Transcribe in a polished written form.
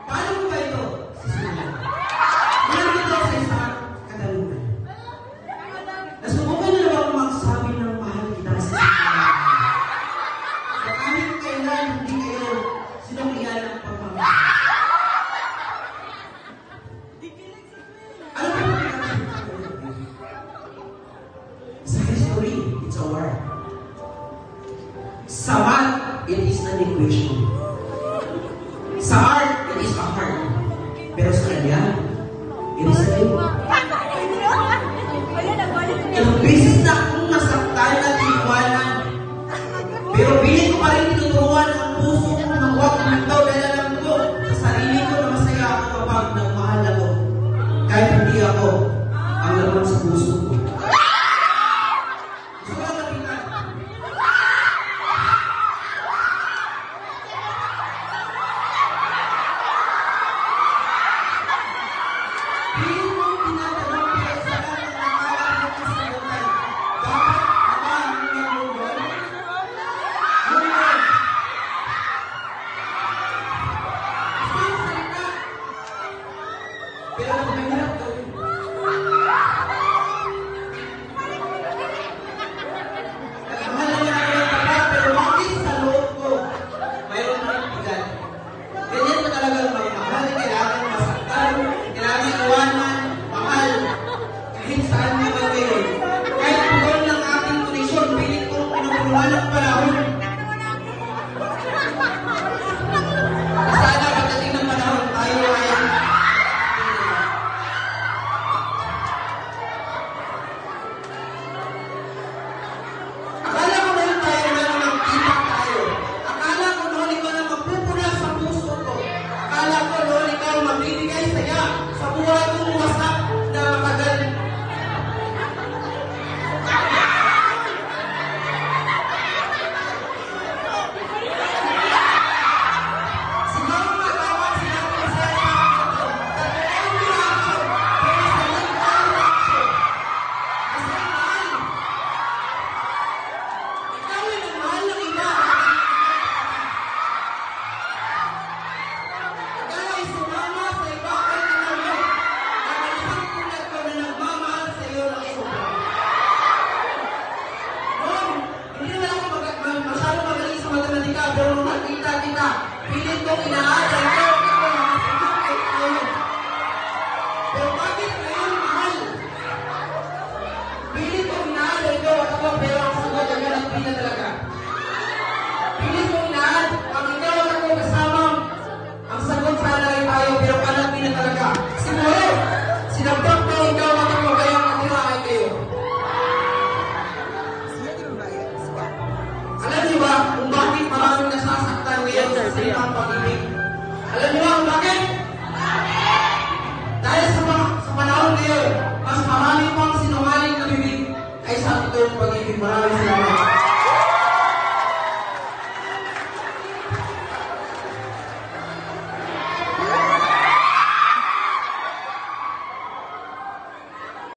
Paano mo ba ito? Susunod. Meron ito sa isang katanungan. Nasubukan niyo na ba magsabi ng mahal kita sa isang so kahit kailan hindi kayo sinungian ng pagmamahal. Ano ba ito? Sa history, it's a war. Sa math, it is an equation. Sa art, it is a heart. Pero sa kanya, it is a game. Ilang beses na akong nasaktan at iwanan. Pero bilit ko pa rin tinuturuan ang puso ko ng huwag umintaw dahil alam ko sa sarili ko na masaya ako kapag nagmahal ako. Kahit hindi ako ang laman sa puso ko. Alam niyo ba bakit? Dahil sa panahon ngayon, mas marami pang sinungaling na bibig kaysa ito yung pag-ibig. Maraming